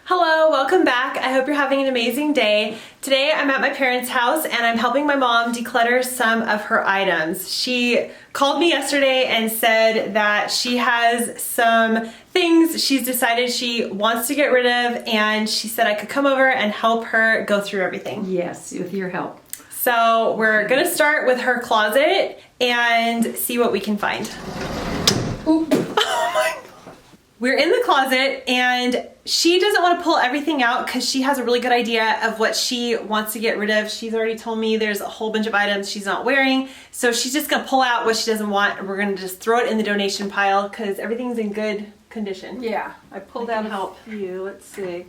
Hello, welcome back. I hope you're having an amazing day. Today I'm at my parents' house and I'm helping my mom declutter some of her items. She called me yesterday and said that she has some things she's decided she wants to get rid of, and she said I could come over and help her go through everything. Yes, with your help. So we're gonna start with her closet and see what we can find. Oop. Oh my God. We're in the closet and she doesn't want to pull everything out because she has a really good idea of what she wants to get rid of. She's already told me there's a whole bunch of items she's not wearing. So she's just gonna pull out what she doesn't want and we're gonna just throw it in the donation pile because everything's in good condition. Yeah, I pulled out help you. Let's see.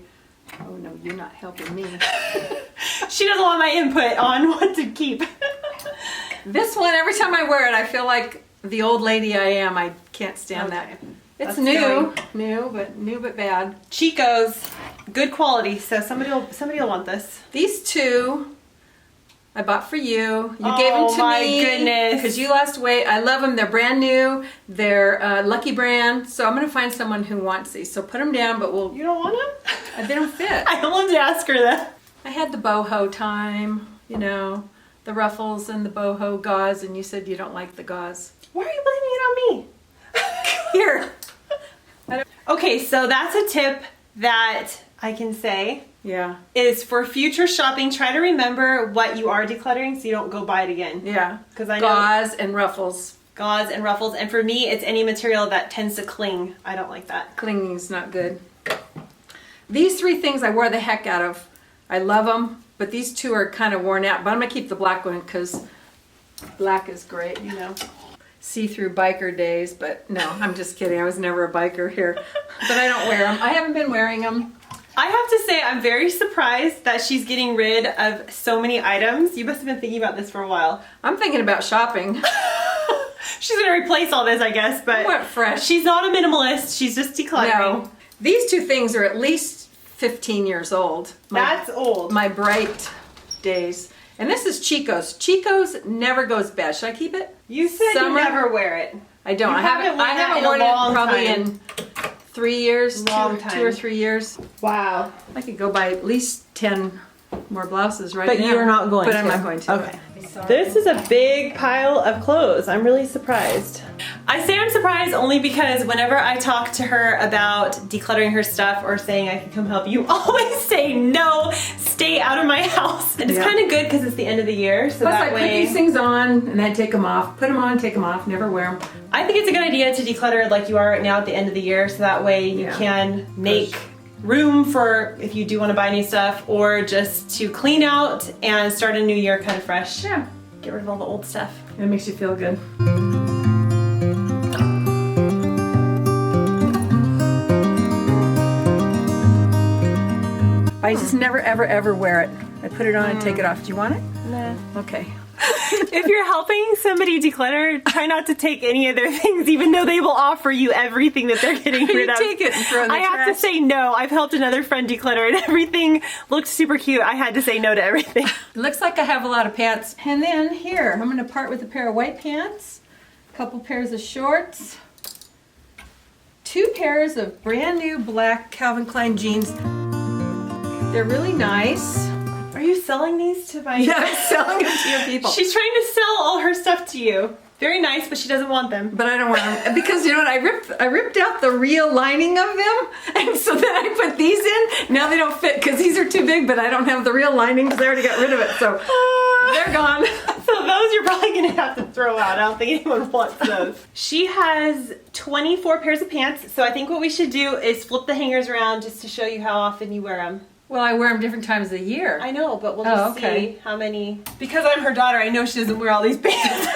Oh no, you're not helping me. She doesn't want my input on what to keep. This one, every time I wear it, I feel like the old lady I am. I can't stand that. It's That's new, going. new but bad. Chico's, good quality. So somebody will want this. These two I bought for you. You Oh, gave them to my me goodness. because you lost weight. I love them. They're brand new. They're Lucky brand. So I'm gonna find someone who wants these. So put them down, but You don't want them? they don't fit. I wanted to ask her that. I had the boho time, you know, the ruffles and the boho gauze, and you said you don't like the gauze. Why are you blaming it on me? Here. Okay, so that's a tip that I can say Yeah. is for future shopping. Try to remember what you are decluttering so you don't go buy it again. Yeah. Because I know Gauze and ruffles. gauze and ruffles, and for me, it's any material that tends to cling. I don't like that. Clinging's not good. These three things I wore the heck out of. I love them, but these two are kind of worn out. But I'm gonna keep the black one because black is great, you know. See-through biker days, but no, I'm just kidding. I was never a biker here, but I don't wear them. I haven't been wearing them. I have to say, I'm very surprised that she's getting rid of so many items. You must have been thinking about this for a while. I'm thinking about shopping. She's gonna replace all this, I guess, but What fresh? she's not a minimalist. She's just decluttering. No, these two things are at least 15 years old. That's old. My bright days. And this is Chico's. Chico's never goes bad. Should I keep it? You said Summer. you never wear it. I don't. You I haven't worn that in a long probably time. in 3 years. Long two or time. 3 years. Wow. I could go buy at least 10 more blouses right now. But you're not going but to. I'm not going to. Okay. This is a big pile of clothes. I'm really surprised. I say I'm surprised only because whenever I talk to her about decluttering her stuff or saying I can come help, you always say no, stay out of my house. And it's Yeah. kind of good because it's the end of the year, so Plus that I put way these things on and then take them off. Put them on, take them off, never wear them. I think it's a good idea to declutter like you are right now at the end of the year, so that way you Yeah. can make room for if you do want to buy new stuff, or just to clean out and start a new year kind of fresh. Yeah. Get rid of all the old stuff. It makes you feel good. I just never, ever, ever wear it. I put it on and take it off. Do you want it? Nah. Okay. If you're helping somebody declutter, try not to take any of their things, even though they will offer you everything that they're getting rid You of. take it and throw it in the I have trash. to say no. I've helped another friend declutter and everything looked super cute. I had to say no to everything. It looks like I have a lot of pants. And then here, I'm going to part with a pair of white pants, a couple pairs of shorts, 2 pairs of brand new black Calvin Klein jeans. They're really nice. Are you selling these to my... Yeah, I'm selling them to your people. She's trying to sell all her stuff to you. Very nice, but she doesn't want them. But I don't wear them because you know what? I ripped out the real lining of them, and so then I put these in. Now they don't fit because these are too big, but I don't have the real lining because I already got rid of it. So they're gone. So those you're probably gonna have to throw out. I don't think anyone wants those. She has 24 pairs of pants, so I think what we should do is flip the hangers around just to show you how often you wear them. Well, I wear them different times of the year. I know, but we'll Oh, just okay. see how many. Because I'm her daughter, I know she doesn't wear all these pants.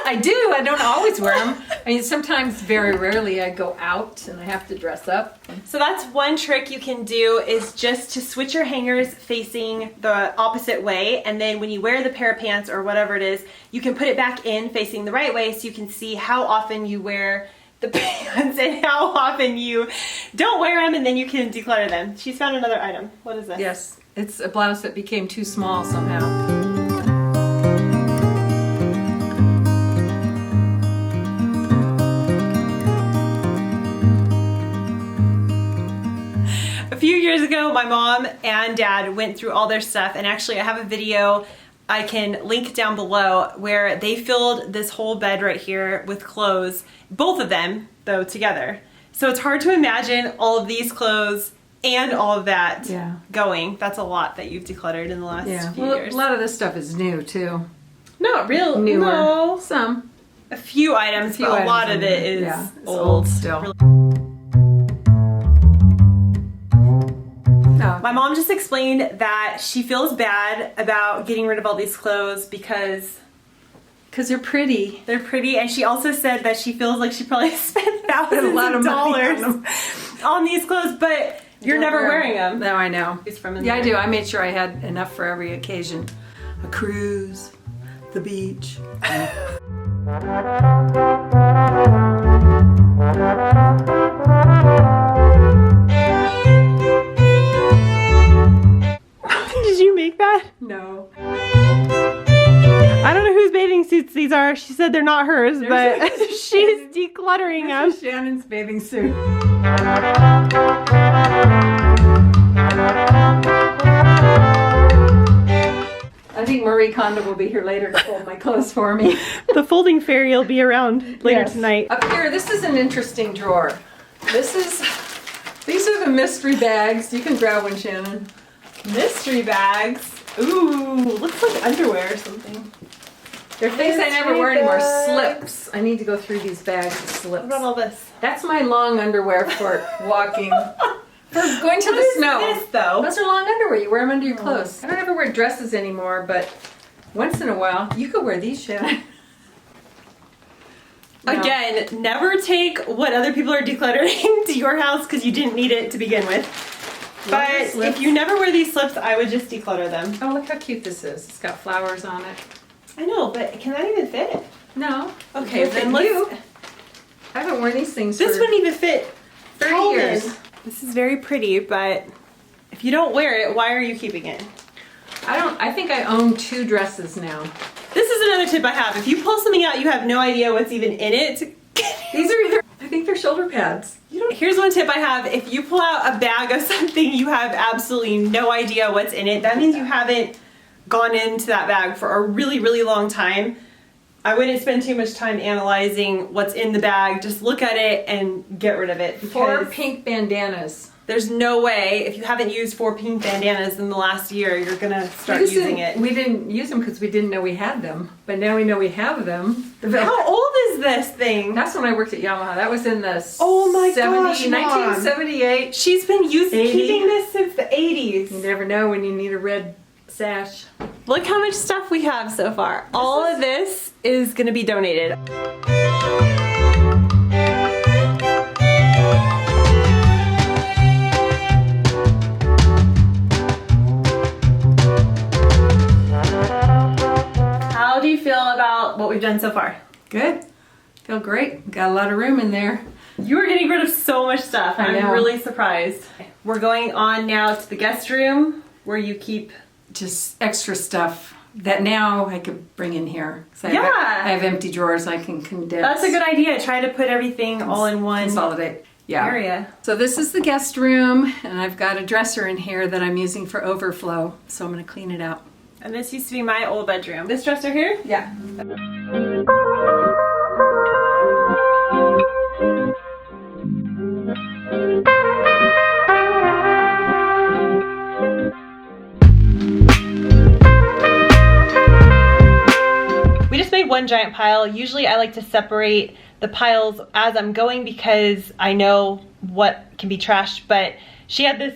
I do. I don't always wear them. I mean, sometimes, very rarely, I go out and I have to dress up. So that's one trick you can do, is just to switch your hangers facing the opposite way, and then when you wear the pair of pants or whatever it is, you can put it back in facing the right way so you can see how often you wear the pants and how often you don't wear them, and then you can declutter them. She's found another item. What is this? Yes, it's a blouse that became too small somehow. A few years years ago, my mom and dad went through all their stuff, and actually I have a video I can link down below where they filled this whole bed right here with clothes, both of them though together. So it's hard to imagine all of these clothes and all of that going. That's a lot that you've decluttered in the last few years. A lot of this stuff is new too. Not real. Newer. No. Some. A few items, but a lot of it is old still. Really. No. My mom just explained that she feels bad about getting rid of all these clothes because they're pretty. They're pretty, and she also said that she feels like she probably spent thousands a lot of of dollars money on these clothes, but you're never wearing them. No, I know. Yeah, I do. I made sure I had enough for every occasion. A cruise, the beach. Did you make that? No. I don't know whose bathing suits these are. She said they're not hers, but she's decluttering them. Shannon's bathing suit. I think Marie Kondo will be here later to fold my clothes for me. The folding fairy will be around later tonight. Up here, this is an interesting drawer. These are the mystery bags. You can grab one, Shannon. Mystery bags. Ooh, looks like underwear or something. They're things I never wear anymore. Slips. I need to go through these bags of slips. What about all this? That's my long underwear for walking. For going to the snow. What is this, though? Those are long underwear. You wear them under your clothes. I don't ever wear dresses anymore, but once in a while, you could wear these, Shannon. No. Again, never take what other people are decluttering to your house because you didn't need it to begin with. But if you never wear these slips, I would just declutter them. Oh, look how cute this is. It's got flowers on it. I know, but can that even fit? No. Okay, then let's... I haven't worn these things This for wouldn't even fit 30 years. This is very pretty, but if you don't wear it, why are you keeping it? I think I own 2 dresses now. This is another tip I have. If you pull something out, you have no idea what's even in it. These are either, I think they're shoulder pads. Here's one tip I have. If you pull out a bag of something, you have absolutely no idea what's in it. That means you haven't gone into that bag for a really, really long time. I wouldn't spend too much time analyzing what's in the bag. Just look at it and get rid of it. 4 pink bandanas. There's no way, if you haven't used 4 pink bandanas in the last year, you're gonna start using it. We didn't use them because we didn't know we had them. But now we know we have them. How old is this thing? That's when I worked at Yamaha. That was in the oh my gosh, 1978. She's been keeping this since the 80s. You never know when you need a red sash. Look how much stuff we have so far. All of this is gonna be donated. How do you feel about what we've done so far? Good. Feel great. Got a lot of room in there. You are getting rid of so much stuff. I know. I'm really surprised. We're going on now to the guest room where you keep just extra stuff that now I could bring in here. So Yeah. I have empty drawers I can condense. That's a good idea. Try to put everything all in one consolidate. Yeah. area. So this is the guest room, and I've got a dresser in here that I'm using for overflow. So I'm going to clean it out. And this used to be my old bedroom. This dresser here? Yeah. We just made one giant pile. Usually I like to separate the piles as I'm going because I know what can be trashed, but she had this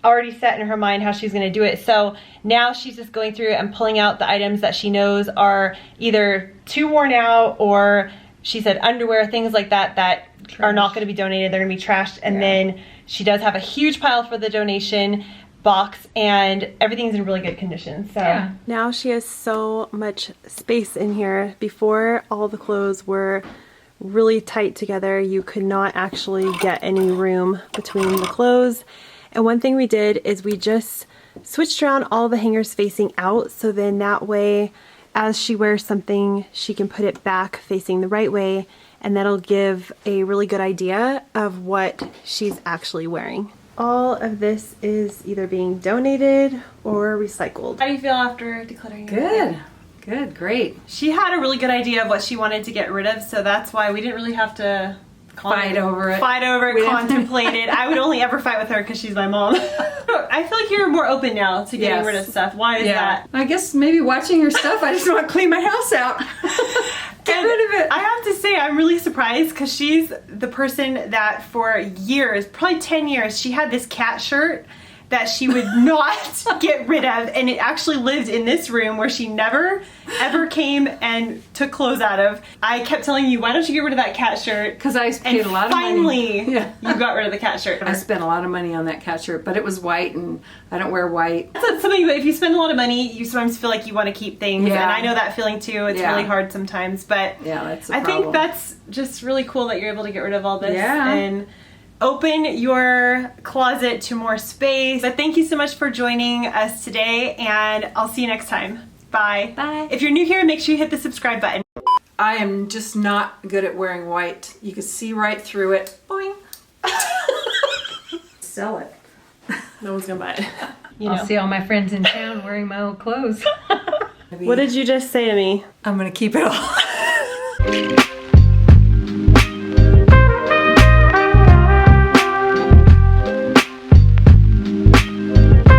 already set in her mind how she's going to do it. So now she's just going through and pulling out the items that she knows are either too worn out, or she said underwear, things like that that are not going to be donated. They're going to be trashed. And then she does have a huge pile for the donation box, and everything's in really good condition. So now she has so much space in here. Before, all the clothes were really tight together. You could not actually get any room between the clothes. And one thing we did is we just switched around all the hangers facing out, so then that way as she wears something she can put it back facing the right way, and that'll give a really good idea of what she's actually wearing. all of this is either being donated or recycled. How do you feel after decluttering? Good. Good, great. She had a really good idea of what she wanted to get rid of, so that's why we didn't really have to Fight over it, contemplate it. I would only ever fight with her because she's my mom. I feel like you're more open now to getting rid of stuff. Why is that? I guess maybe watching your stuff, I just want to clean my house out. Get rid of it. I have to say, I'm really surprised because she's the person that for years, probably 10 years, she had this cat shirt that she would not get rid of, and it actually lived in this room where she never ever came and took clothes out of. I kept telling you, why don't you get rid of that cat shirt? Because I paid a lot of money. Finally, you got rid of the cat shirt. I spent a lot of money on that cat shirt, but it was white, and I don't wear white. That's something that if you spend a lot of money, you sometimes feel like you want to keep things, and I know that feeling too. It's really hard sometimes, but that's I think that's just really cool that you're able to get rid of all this and open your closet to more space. But thank you so much for joining us today, and I'll see you next time. Bye. Bye. If you're new here, make sure you hit the subscribe button. I am just not good at wearing white. You can see right through it. Boing. Sell it. No one's gonna buy it. I'll see all my friends in town wearing my old clothes. What did you just say to me? I'm gonna keep it all.